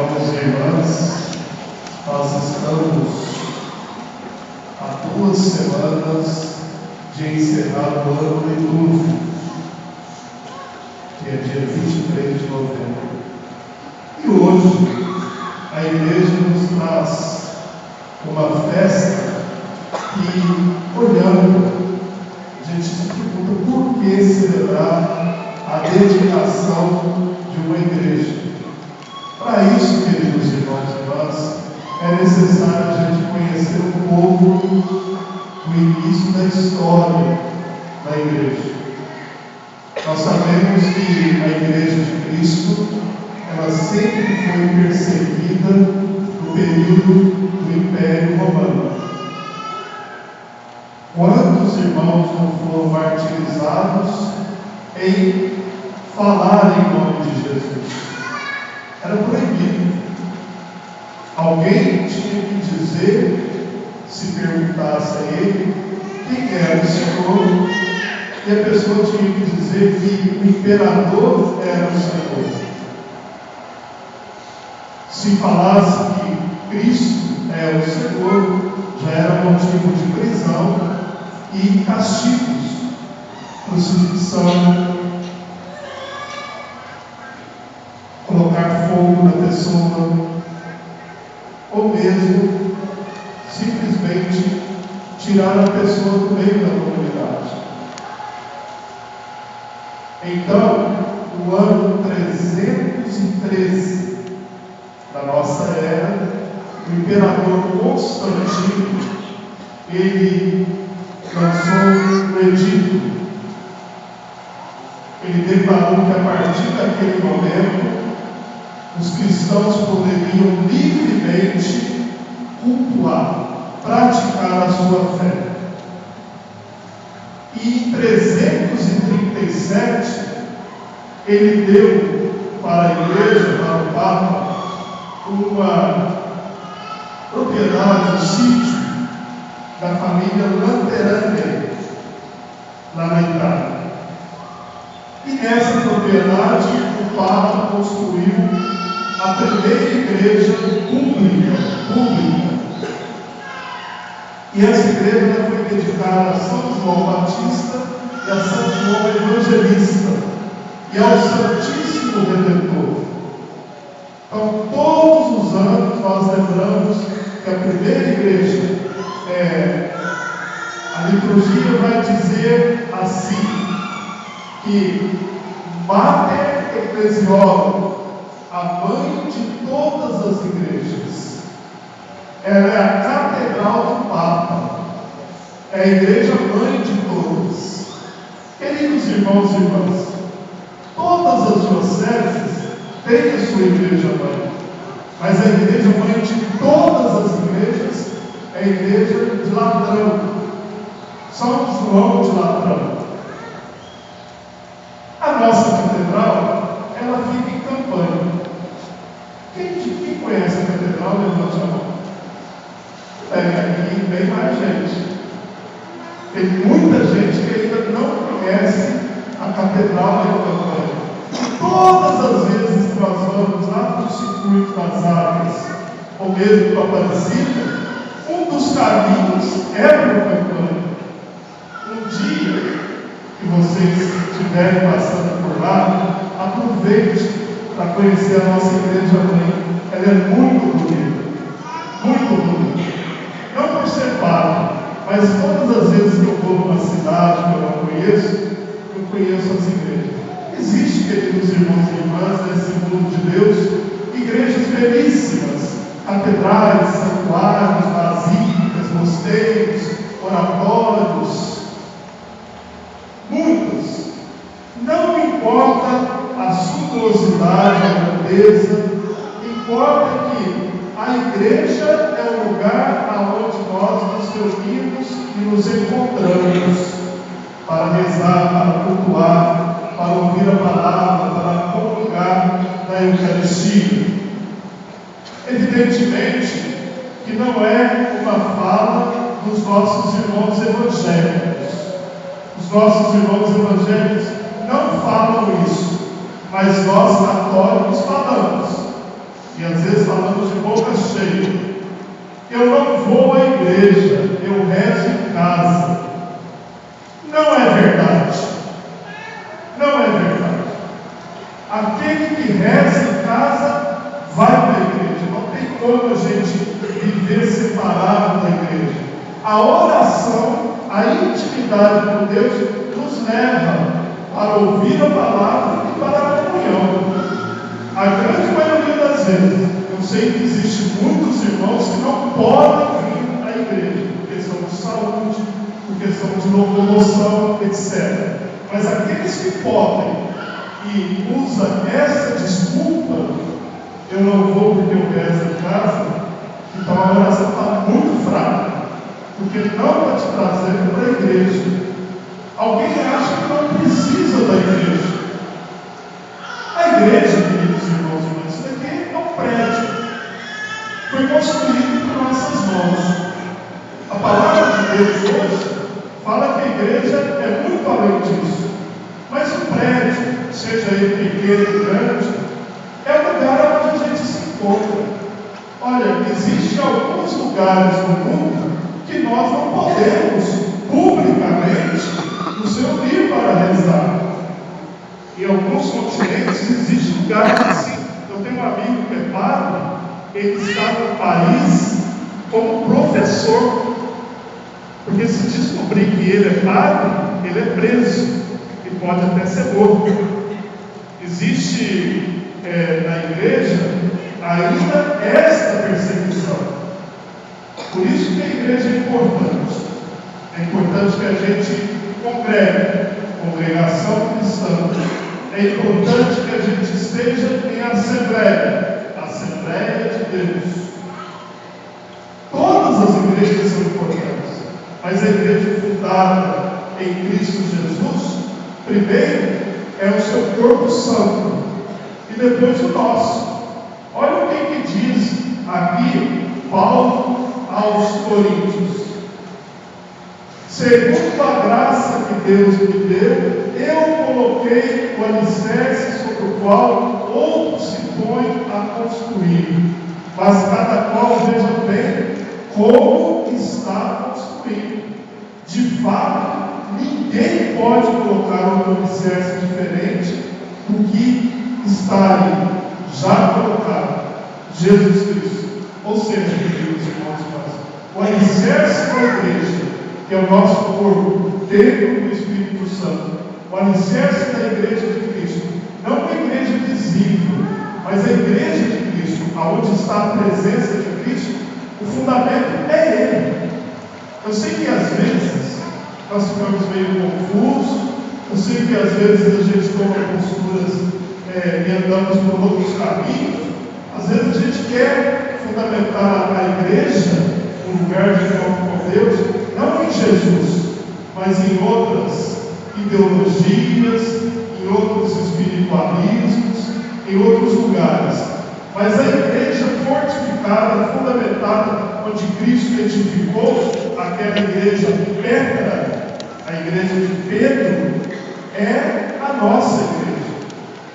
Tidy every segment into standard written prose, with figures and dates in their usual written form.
irmãos e irmãs, nós estamos há 2 semanas de encerrar o ano litúrgico, que é dia 23 de novembro. E hoje a igreja nos traz uma festa que, olhando, a gente se pergunta por que celebrar a dedicação de uma igreja. Para isso, queridos irmãos e irmãs, é necessário a gente conhecer um pouco do início da história da igreja. Nós sabemos que a igreja de Cristo, ela sempre foi perseguida no período do Império Romano. Quantos irmãos não foram martirizados em falar em nome de Jesus? Era proibido. Alguém tinha que dizer, se perguntasse a ele quem era o Senhor, e a pessoa tinha que dizer que o imperador era o Senhor. Se falasse que Cristo é o Senhor, já era motivo de prisão e castigos, crucifixão, colocar fogo na pessoa, ou mesmo simplesmente tirar a pessoa do meio da comunidade. Então, no ano 313 da nossa era, o imperador Constantino, ele lançou um edito. Ele declarou que a partir daquele momento os cristãos poderiam livremente cultuar, praticar a sua fé. E em 337 ele deu para a igreja, para o Papa, uma propriedade, um sítio da família Lanterani, lá na Itália. E nessa propriedade o Papa construiu a primeira igreja pública. E essa igreja foi dedicada a São João Batista e a São João Evangelista e ao Santíssimo Redentor. Então, todos os anos nós lembramos que a primeira igreja, a liturgia vai dizer assim, que Mater Ecclesiae, a mãe de todas as igrejas, ela é a catedral do Papa, é a igreja mãe de todas. Queridos irmãos e irmãs, todas as dioceses têm a sua igreja mãe, mas a igreja mãe de todas as igrejas é a igreja de Latrão, São João de Latrão. A nossa catedral, ela fica em Campanha. Quem conhece a catedral, levante a mão. Aqui bem mais gente. Tem muita gente que ainda não conhece a catedral de Campanha. Todas as vezes que nós vamos lá para o circuito das águas, ou mesmo para a Aparecida, um dos caminhos é para o Campanha. Um dia que vocês estiverem passando por lá, aproveite para conhecer a nossa igreja mãe. Ela é muito bonita, muito bonita. Não por ser padre, mas todas as vezes que eu vou numa cidade que eu não conheço, eu conheço as igrejas. Existe, queridos irmãos e irmãs, nesse mundo de Deus, igrejas belíssimas, catedrais, santuários, basílicas, mosteiros, oratórios, muitos. Não importa a suntuosidade, a grandeza, importa que a igreja é o lugar onde nós nos reunimos e nos encontramos para rezar, para cultuar, para ouvir a palavra, para comungar na Eucaristia. Evidentemente que não é uma fala dos nossos irmãos evangélicos. Os nossos irmãos evangélicos não falam isso, mas nós católicos falamos. E às vezes falamos de boca cheia. Eu não vou à igreja, eu rezo em casa. Não é verdade. Não é verdade. Aquele que reza em casa vai para a igreja. Não tem como a gente viver separado da igreja. A oração, a intimidade com Deus nos leva para ouvir a palavra e para a comunhão. A grande maioria das vezes, eu sei que existem muitos irmãos que não podem vir à igreja, por questão de saúde, por questão de locomoção, etc. Mas aqueles que podem e usam essa desculpa, eu não vou porque eu rezo em casa, então a oração está muito fraca, porque não está te trazendo para a igreja. Alguém acha que não precisa da igreja. A igreja, queridos irmãos e irmãs, isso daqui é um prédio. Foi construído por nossas mãos. A palavra de Deus hoje fala que a igreja é muito além disso. Mas o prédio, seja ele pequeno ou grande, é o lugar onde a gente se encontra. Olha, existem alguns lugares no mundo que nós não podemos publicamente nos reunir para rezar. Em alguns continentes existem lugares assim. Eu tenho um amigo que é padre, ele está no país como professor, porque se descobrir que ele é padre, ele é preso e pode até ser morto. Existe na igreja ainda esta perseguição. Por isso que a igreja é importante. É importante que a gente congregue, congregação cristã. É importante que a gente esteja em assembleia de Deus. Todas as igrejas são importantes, mas a igreja fundada em Cristo Jesus, primeiro é o seu corpo santo e depois o nosso. Olha o que diz aqui Paulo aos Coríntios. Segundo a graça que Deus me deu, eu coloquei o alicerce sobre o qual outros se põem a construir. Mas cada qual veja bem como está construído. De fato, ninguém pode colocar um alicerce diferente do que está ali, já colocado, Jesus Cristo. Ou seja, queridos irmãos, o alicerce da igreja, que é o nosso corpo, templo do Espírito Santo, o alicerce da igreja de Cristo, não uma igreja visível, mas a igreja de Cristo, aonde está a presença de Cristo, o fundamento é Ele. Eu sei que às vezes nós ficamos meio confusos, eu sei que às vezes a gente toma posturas e andamos por outros caminhos. Às vezes a gente quer fundamentar a igreja, um lugar de encontro com Deus, não em Jesus, mas em outras ideologias, em outros espiritualismos, em outros lugares. Mas a igreja fortificada, fundamentada, onde Cristo edificou aquela igreja Petra, a igreja de Pedro, é a nossa igreja.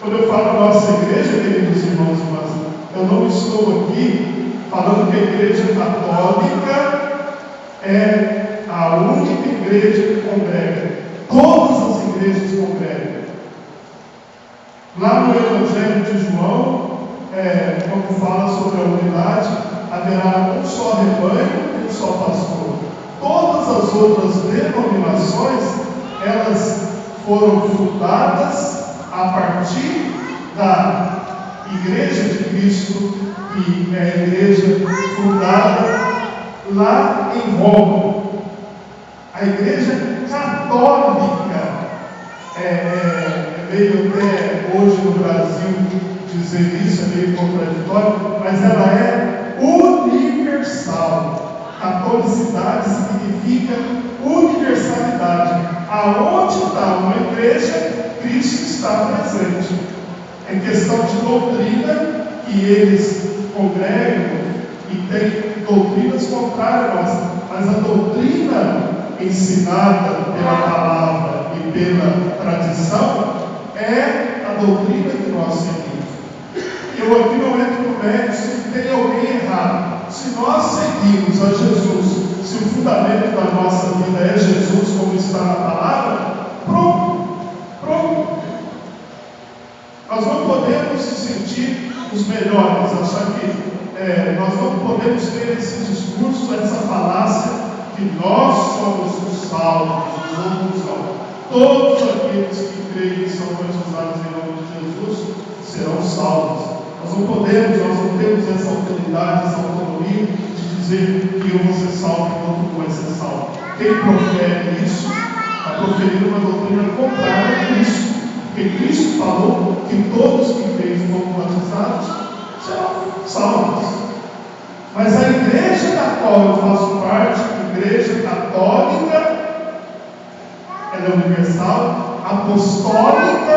Quando eu falo nossa igreja, queridos irmãos e irmãs, eu não estou aqui falando que a igreja católica é a única igreja que congrega. Todas as igrejas congregam. Lá no Evangelho de João, quando fala sobre a unidade, haverá um só rebanho e um só pastor. Todas as outras denominações, elas foram fundadas a partir da Igreja de Cristo, que é a igreja fundada lá em Roma. A igreja católica é meio até hoje no Brasil dizer isso, é meio contraditório, mas ela é universal. Catolicidade significa universalidade. Aonde está uma igreja, Cristo está presente. É questão de doutrina que eles congregam e tem doutrinas contrárias a nós, mas a doutrina ensinada pela palavra e pela tradição é a doutrina que nós seguimos. Eu aqui não entro no mérito se tem Se nós seguimos a Jesus, se o fundamento da nossa vida é Jesus, como está na palavra, pronto. Nós não podemos se sentir os melhores, achar que nós não podemos ter esse discurso, essa falácia que nós somos os salvos, os outros não. Todos aqueles que creem e são batizados em nome de Jesus serão salvos. Nós não temos essa autoridade, essa autonomia de dizer que eu vou ser salvo e outro vai ser salvo. Quem profere isso está proferindo uma doutrina contrária a Cristo. Porque Cristo falou que todos que creem e foram batizados serão salvos. Mas a igreja da qual eu faço parte, a igreja católica, ela é universal, apostólica,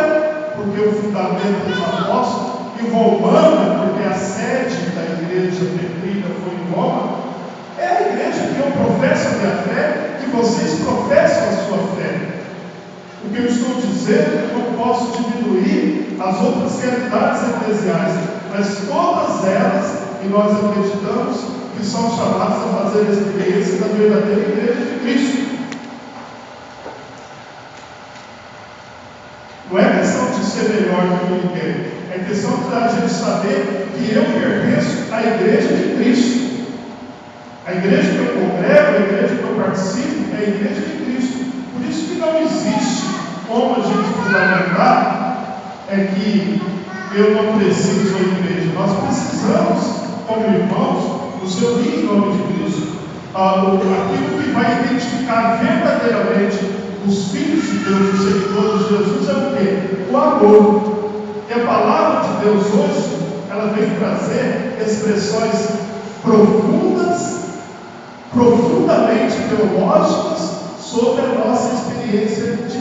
porque o fundamento dos apóstolos, e romana, porque a sede da igreja petrina foi em Roma, é a igreja que eu professo a minha fé, que vocês professam a sua fé. O que eu estou dizendo, não posso diminuir as outras realidades eclesiais, mas todas elas, e nós acreditamos, que são chamadas a fazer a experiência da verdadeira igreja de Cristo. Não é questão de ser melhor do que ninguém, é questão da gente saber que eu pertenço à igreja de Cristo. A igreja que eu congrego, a igreja que eu participo, é a igreja de Cristo. Por isso que não existe como a gente fundamentar que eu não preciso da igreja. Nós precisamos, como irmãos, nos reunir em nome de Cristo. Aquilo que vai identificar verdadeiramente os filhos de Deus, os seguidores de Jesus, é o quê? O amor. E a palavra de Deus hoje, ela vem trazer expressões profundamente teológicas sobre a nossa experiência de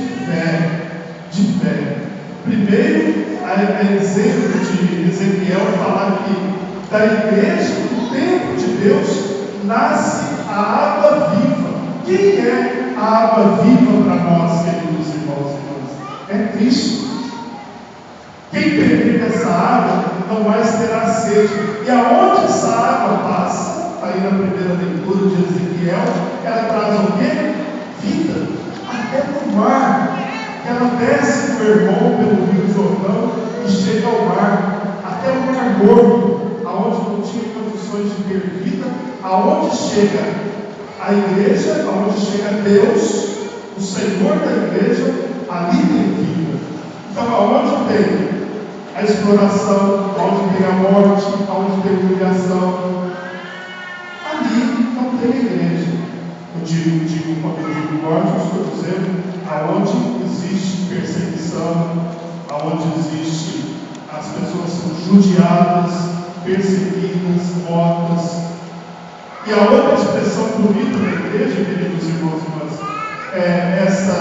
fé. Primeiro, a exemplo de Ezequiel falar que da igreja, do templo de Deus, nasce a água viva. Quem é a água viva para nós, queridos irmãos e irmãs? É Cristo. Quem beber dessa água não mais terá sede. E aonde essa água passa, aí na primeira leitura de Ezequiel, ela traz o quê? Vida. Até no mar. Ela desce do Hermon pelo Rio Jordão e chega ao mar. Até o mar morto, aonde não tinha condições de ter vida. Aonde chega a igreja, aonde chega Deus, o Senhor da igreja, ali tem vida. Então, aonde tem a exploração, aonde tem a morte, aonde tem a humilhação, ali não tem igreja. Quando eu digo morte, eu estou dizendo aonde existe perseguição, aonde existe as pessoas são judiadas, perseguidas, mortas. E a outra expressão bonita da igreja, queridos irmãos e irmãs, é essa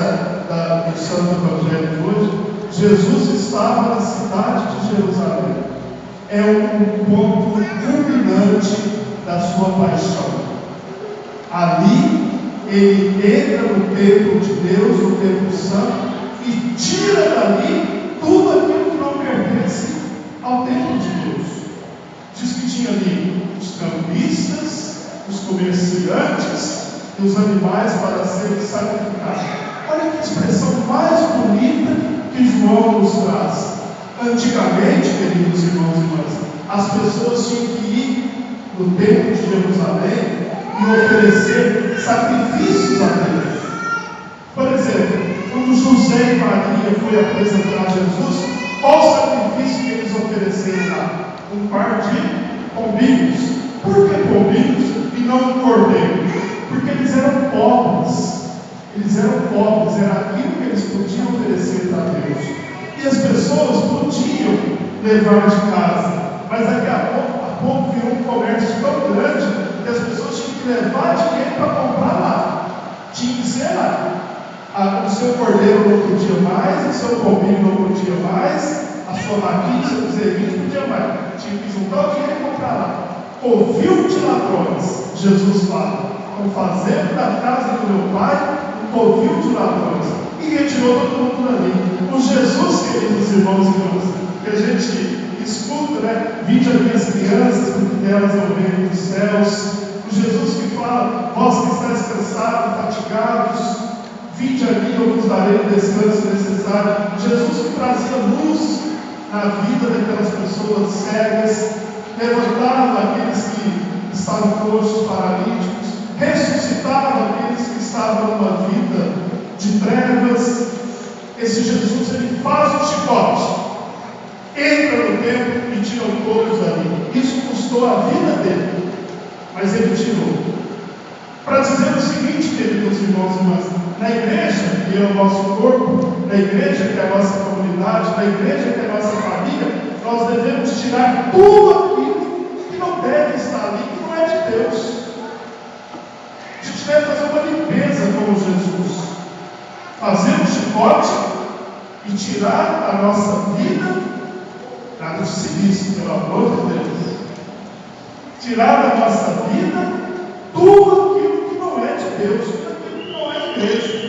do Santo Evangelho de hoje. Jesus estava na cidade de Jerusalém. É um ponto culminante da sua paixão. Ali, ele entra no templo de Deus, no templo santo, e tira dali tudo aquilo que não pertence ao templo de Deus. Diz que tinha ali os cambistas, os comerciantes e os animais para serem sacrificados. Olha que expressão mais bonita que João nos traz. Antigamente, queridos irmãos e irmãs, as pessoas tinham que ir no templo de Jerusalém e oferecer sacrifícios a Deus. Por exemplo, quando José e Maria foi apresentar Jesus, qual o sacrifício que eles ofereceram lá? Um par de pombinhos. Por que pombinhos e não um cordeiro? Porque eles eram pobres. Era aquilo que eles podiam oferecer para Deus. E as pessoas podiam levar de casa, mas daqui a pouco virou um comércio tão grande que as pessoas tinham que levar dinheiro para comprar lá. Tinha que ser lá. O seu cordeiro não podia mais, o seu pombinho não podia mais, a sua vaquinha, o seu bezerrinho não podia mais. Tinha que juntar o dinheiro e comprar lá. Covil de ladrões, Jesus fala. Estão fazendo da casa do meu pai um covil de ladrões. E retirou todo mundo dali. O Jesus, queridos irmãos e irmãs, que a gente escuta, né? Vinde a minhas crianças, porque delas é o reino dos céus. O Jesus que fala, vós que estáis cansados, fatigados, vinde a mim, eu vos darei o descanso necessário. Jesus que trazia luz na vida daquelas pessoas cegas, levantava aqueles que estavam coxos, paralíticos, ressuscitava aqueles que estavam numa vida de trevas. Esse Jesus, ele faz um chicote, entra no templo e tira todos ali. Isso custou a vida dele, mas ele tirou. Para dizer o seguinte, queridos irmãos e irmãs, na igreja, que é o nosso corpo, na igreja, que é a nossa comunidade, na igreja, que é a nossa família, nós devemos tirar tudo aquilo que não deve estar ali, que não é de Deus. A gente deve fazer uma limpeza como Jesus, fazer um chicote e tirar a nossa vida, nada de silício, pelo amor de Deus, tirar da nossa vida tudo aquilo que não é de Deus, tudo aquilo que não é de igreja.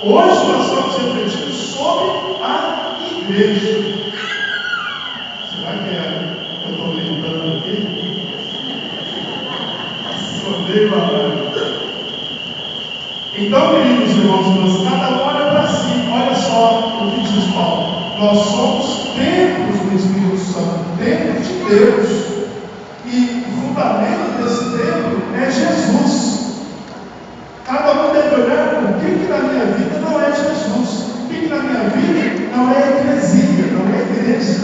Hoje nós estamos refletindo sobre a igreja. Será que eu estou lembrando aqui? Sonhei lá. Então, queridos irmãos, cada um olha para si. Olha só o que diz Paulo. Nós somos templos do Espírito Santo, templos de Deus. E o fundamento desse templo é Jesus. Cada um deve olhar o que na minha vida não é Jesus, o que na minha vida não é eclesia, não é igreja,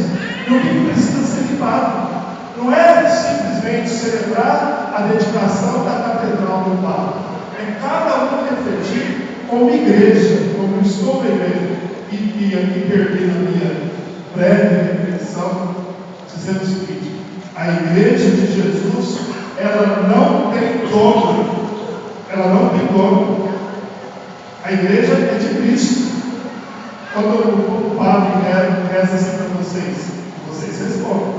e o que precisa ser limpado. Não é simplesmente celebrar a dedicação da catedral do Papa. É cada um refletir como igreja, como estou na igreja. E aqui termina a minha breve reflexão, dizendo o seguinte: a igreja de Jesus, ela não tem dono. Ela não tem dono. A igreja é de Cristo. Quando o padre reza assim para vocês respondem: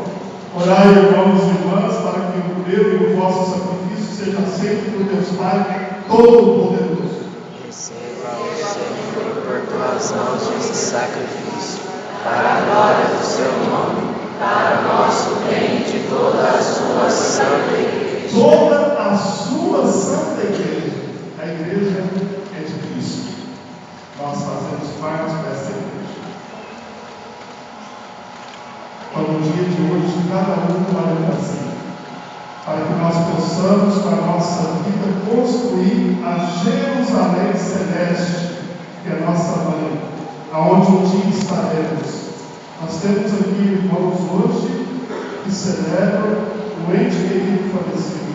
orai, irmãos e irmãs, para que o meu e o vosso sacrifício seja aceito por Deus Pai Todo-Poderoso. Receba o Senhor por tuas mãos esse sacrifício, para a glória do seu nome, para o nosso bem de toda a sua santa igreja. Toda a sua santa igreja. A igreja é de Cristo. Nós fazemos parte dessa igreja. Então, no dia de hoje, cada um olha para si, para que nós possamos, para a nossa vida, construir a Jerusalém celeste, que é a nossa mãe, aonde um dia estaremos. Nós temos aqui irmãos hoje que celebram o ente querido falecido.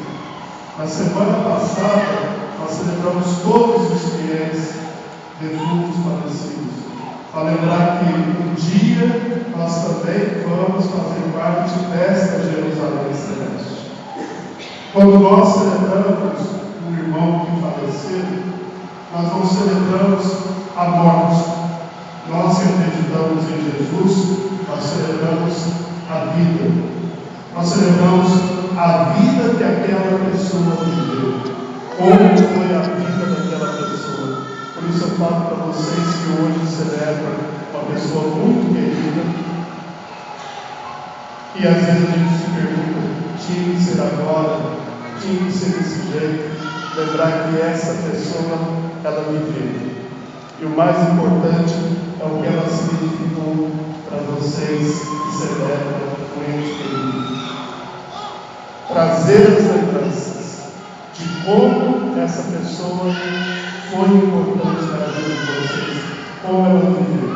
Na semana passada, nós celebramos todos os fiéis defuntos falecidos, para lembrar que um dia nós também vamos fazer parte desta Jerusalém celeste. Quando nós celebramos um irmão que faleceu, nós não celebramos a morte. Nós que acreditamos em Jesus, nós celebramos a vida. Nós celebramos a vida que aquela pessoa viveu. Como foi a vida daquela pessoa. Por isso eu falo para vocês que hoje celebram uma pessoa muito querida. E às vezes a gente se pergunta: tinha que ser agora? Tinha que ser desse jeito? Lembrar que essa pessoa, ela viveu. E o mais importante é o que ela significou para vocês que celebram o ente querido. Trazer as lembranças de como essa pessoa foi importante na vida de vocês, como ela viveu.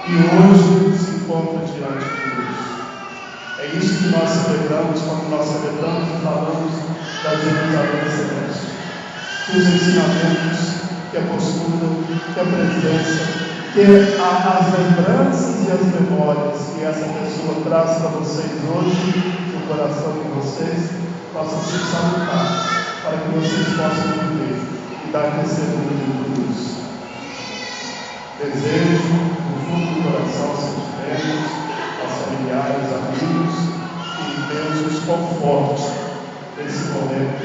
E hoje se encontra diante de Deus. É isso que nós celebramos quando nós celebramos e falamos da Jerusalém celeste. Que os ensinamentos, que a postura, que a presença, que as lembranças e as memórias que essa pessoa traz para vocês hoje, no coração de vocês, possam ser salutados, para que vocês possam viver e dar testemunho de Deus. Desejo, no fundo do coração, seus membros, aos familiares, amigos, que Deus os conforte nesse momento